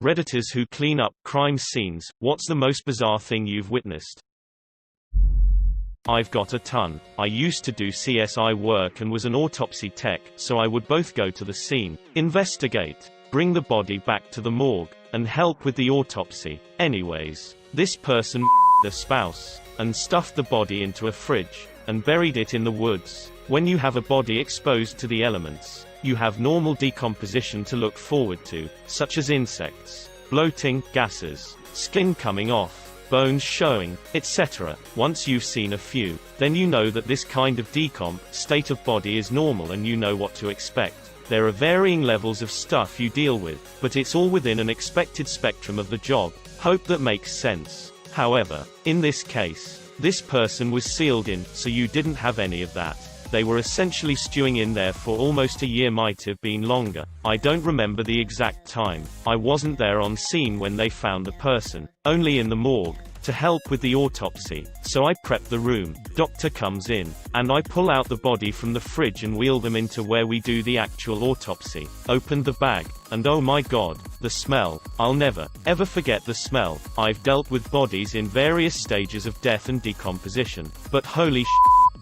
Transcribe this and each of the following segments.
Redditors who clean up crime scenes, what's the most bizarre thing you've witnessed? I've got a ton. I used to do CSI work and was an autopsy tech, so I would both go to the scene, investigate, bring the body back to the morgue, and help with the autopsy. Anyways, this person the spouse, and stuffed the body into a fridge, and buried it in the woods. When you have a body exposed to the elements, you have normal decomposition to look forward to, such as insects, bloating, gases, skin coming off, bones showing, etc. Once you've seen a few, then you know that this kind of decomp state of body is normal and you know what to expect. There are varying levels of stuff you deal with, but it's all within an expected spectrum of the job. Hope that makes sense. However, in this case, this person was sealed in, so you didn't have any of that. They were essentially stewing in there for almost a year, might have been longer. I don't remember the exact time. I wasn't there on scene when they found the person, only in the morgue, to help with the autopsy. So I prep the room, doctor comes in, and I pull out the body from the fridge and wheel them into where we do the actual autopsy. Opened the bag, and oh my god, the smell. I'll never, ever forget the smell. I've dealt with bodies in various stages of death and decomposition, but holy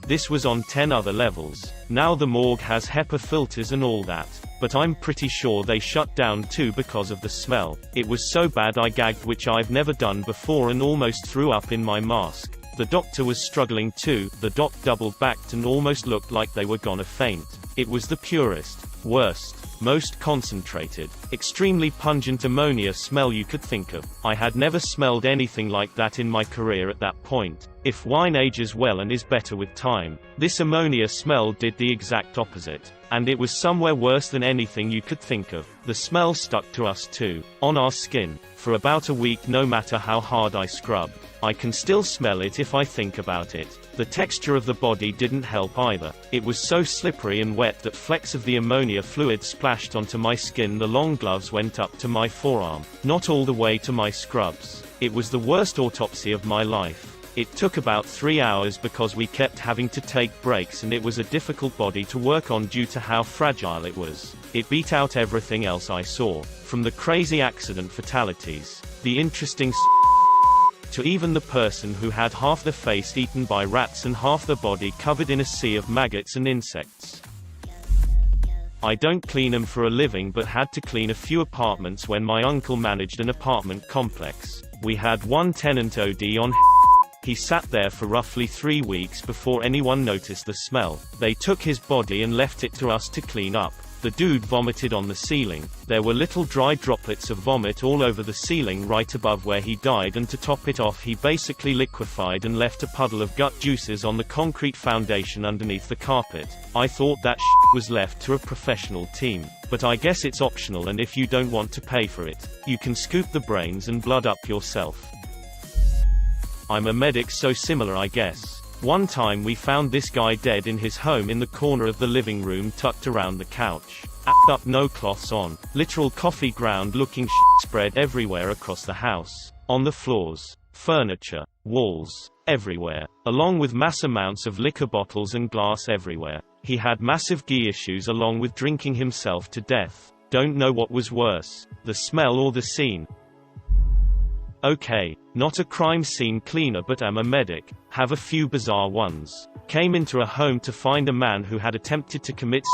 this was on 10 other levels. Now the morgue has HEPA filters and all that, but I'm pretty sure they shut down too because of the smell. It was so bad I gagged, which I've never done before, and almost threw up in my mask. The doctor was struggling too. The doc double-backed and almost looked like they were gonna faint. It was the purest, worst, most concentrated, extremely pungent ammonia smell you could think of. I had never smelled anything like that in my career at that point. If wine ages well and is better with time, this ammonia smell did the exact opposite. And it was somewhere worse than anything you could think of. The smell stuck to us too, on our skin, for about a week no matter how hard I scrubbed. I can still smell it if I think about it. The texture of the body didn't help either. It was so slippery and wet that flecks of the ammonia fluid splashed onto my skin. The long gloves went up to my forearm, not all the way to my scrubs. It was the worst autopsy of my life. It took about 3 hours because we kept having to take breaks, and it was a difficult body to work on due to how fragile it was. It beat out everything else I saw, from the crazy accident fatalities, the interesting to even the person who had half the face eaten by rats and half the body covered in a sea of maggots and insects. I don't clean them for a living, but had to clean a few apartments when my uncle managed an apartment complex. We had one tenant OD on. He sat there for roughly 3 weeks before anyone noticed the smell. They took his body and left it to us to clean up. The dude vomited on the ceiling. There were little dry droplets of vomit all over the ceiling right above where he died, and to top it off he basically liquefied and left a puddle of gut juices on the concrete foundation underneath the carpet. I thought that was left to a professional team. But I guess it's optional, and if you don't want to pay for it, you can scoop the brains and blood up yourself. I'm a medic, so similar I guess. One time we found this guy dead in his home in the corner of the living room, tucked around the couch. Up, no cloths on. Literal coffee ground looking spread everywhere across the house. On the floors, furniture, walls, everywhere. Along with mass amounts of liquor bottles and glass everywhere. He had massive GI issues along with drinking himself to death. Don't know what was worse, the smell or the scene. Okay, not a crime scene cleaner, but am a medic. Have a few bizarre ones. Came into a home to find a man who had attempted to commit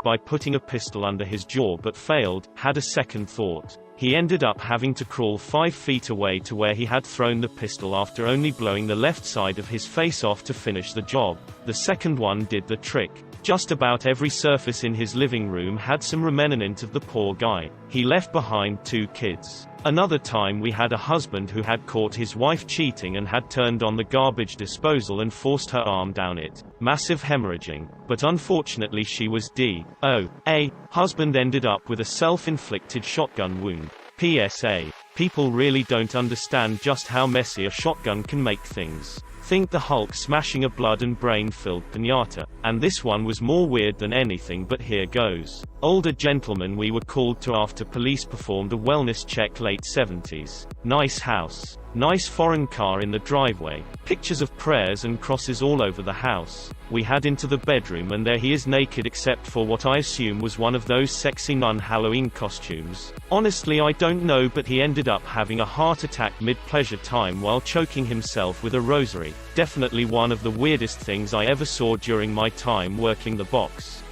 by putting a pistol under his jaw but failed. Had a second thought. He ended up having to crawl 5 feet away to where he had thrown the pistol after only blowing the left side of his face off to finish the job. The second one did the trick. Just about every surface in his living room had some remnant of the poor guy. He left behind 2 kids. Another time we had a husband who had caught his wife cheating and had turned on the garbage disposal and forced her arm down it. Massive hemorrhaging. But unfortunately she was D.O.A. Husband ended up with a self-inflicted shotgun wound. PSA. People really don't understand just how messy a shotgun can make things. Think the Hulk smashing a blood and brain-filled piñata. And this one was more weird than anything, but here goes. Older gentleman we were called to after police performed a wellness check. Late 70s. Nice house. Nice foreign car in the driveway. Pictures of prayers and crosses all over the house. We had into the bedroom and there he is naked except for what I assume was one of those sexy nun Halloween costumes. Honestly I don't know, but he ended up having a heart attack mid-pleasure time while choking himself with a rosary. Definitely one of the weirdest things I ever saw during my time working the box.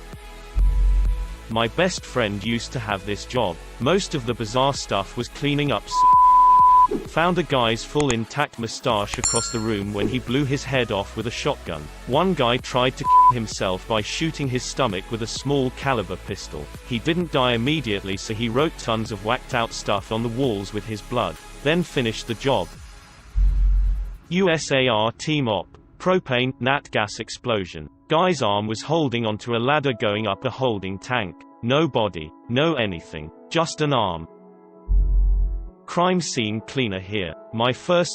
My best friend used to have this job. Most of the bizarre stuff was cleaning up. Found a guy's full intact mustache across the room when he blew his head off with a shotgun. One guy tried to kill himself by shooting his stomach with a small caliber pistol. He didn't die immediately, so he wrote tons of whacked out stuff on the walls with his blood, then finished the job. USAR team op. Propane, nat gas explosion. Guy's arm was holding onto a ladder going up a holding tank. No body, no anything, just an arm. Crime scene cleaner here. My first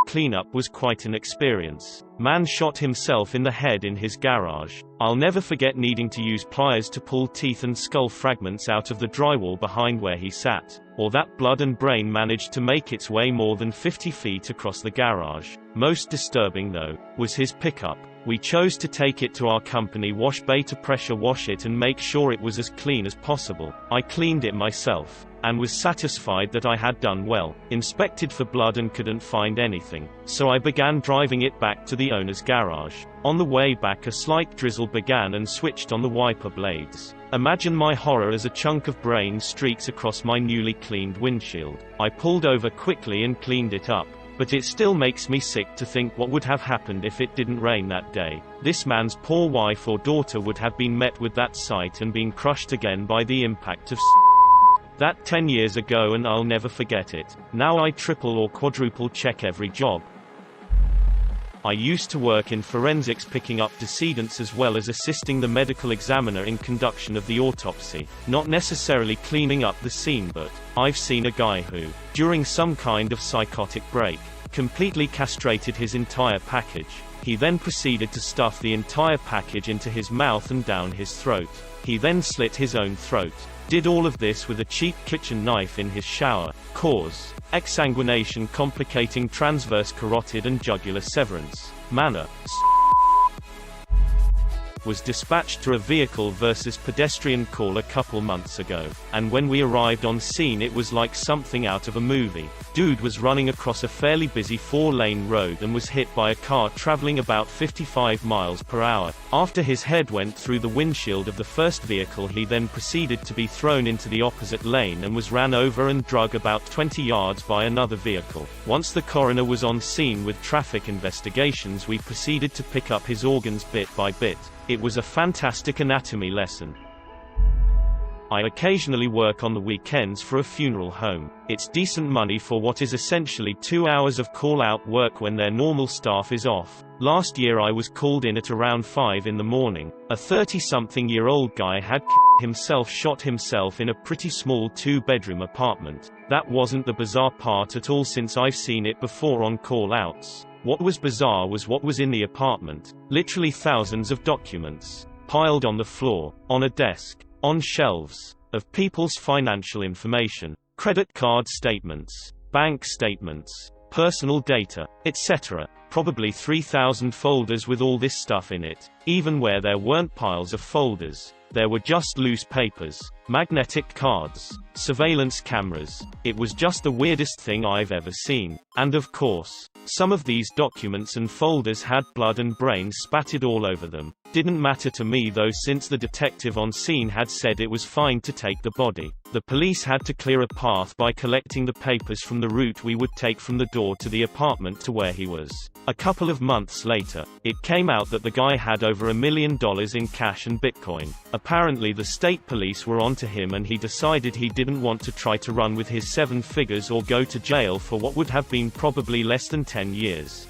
cleanup was quite an experience. Man shot himself in the head in his garage. I'll never forget needing to use pliers to pull teeth and skull fragments out of the drywall behind where he sat. Or that blood and brain managed to make its way more than 50 feet across the garage. Most disturbing though, was his pickup. We chose to take it to our company wash bay to pressure wash it and make sure it was as clean as possible. I cleaned it myself, and was satisfied that I had done well. Inspected for blood and couldn't find anything, so I began driving it back to the owner's garage. On the way back a slight drizzle began and switched on the wiper blades. Imagine my horror as a chunk of brain streaks across my newly cleaned windshield. I pulled over quickly and cleaned it up. But it still makes me sick to think what would have happened if it didn't rain that day. This man's poor wife or daughter would have been met with that sight and been crushed again by the impact of that 10 years ago, and I'll never forget it. Now I triple or quadruple check every job. I used to work in forensics, picking up decedents as well as assisting the medical examiner in conduction of the autopsy. Not necessarily cleaning up the scene, but I've seen a guy who, during some kind of psychotic break, completely castrated his entire package. He then proceeded to stuff the entire package into his mouth and down his throat. He then slit his own throat. Did all of this with a cheap kitchen knife in his shower. Cause: exsanguination complicating transverse carotid and jugular severance. Manner: was dispatched to a vehicle versus pedestrian call a couple months ago, and when we arrived on scene it was like something out of a movie. Dude was running across a fairly busy 4-lane road and was hit by a car traveling about 55 miles per hour. After his head went through the windshield of the first vehicle, he then proceeded to be thrown into the opposite lane and was ran over and drug about 20 yards by another vehicle. Once the coroner was on scene with traffic investigations, we proceeded to pick up his organs bit by bit. It was a fantastic anatomy lesson. I occasionally work on the weekends for a funeral home. It's decent money for what is essentially 2 hours of call-out work when their normal staff is off. Last year I was called in at around 5 in the morning. A 30-something-year-old guy had shot himself in a pretty small 2-bedroom apartment. That wasn't the bizarre part at all, since I've seen it before on call-outs. What was bizarre was what was in the apartment. Literally thousands of documents, piled on the floor, on a desk, on shelves, of people's financial information, credit card statements, bank statements, personal data, etc. Probably 3,000 folders with all this stuff in it. Even where there weren't piles of folders, there were just loose papers, magnetic cards, surveillance cameras. It was just the weirdest thing I've ever seen. And of course, some of these documents and folders had blood and brains spattered all over them. Didn't matter to me though, since the detective on scene had said it was fine to take the body. The police had to clear a path by collecting the papers from the route we would take from the door to the apartment to where he was. A couple of months later, it came out that the guy had over $1 million in cash and Bitcoin. Apparently the state police were onto him and he decided he didn't want to try to run with his 7 figures or go to jail for what would have been probably less than 10 years.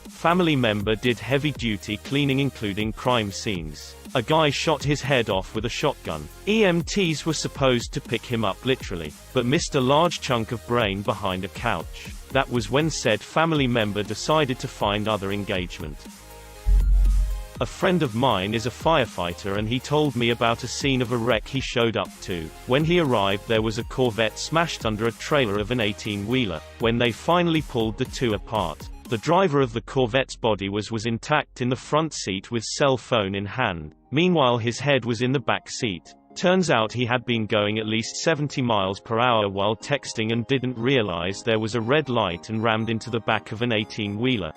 Family member did heavy-duty cleaning including crime scenes. A guy shot his head off with a shotgun. EMTs were supposed to pick him up literally, but missed a large chunk of brain behind a couch. That was when said family member decided to find other engagement. A friend of mine is a firefighter and he told me about a scene of a wreck he showed up to. When he arrived there was a Corvette smashed under a trailer of an 18-wheeler. When they finally pulled the two apart, the driver of the Corvette's body was intact in the front seat with cell phone in hand. Meanwhile his head was in the back seat. Turns out he had been going at least 70 miles per hour while texting and didn't realize there was a red light and rammed into the back of an 18-wheeler.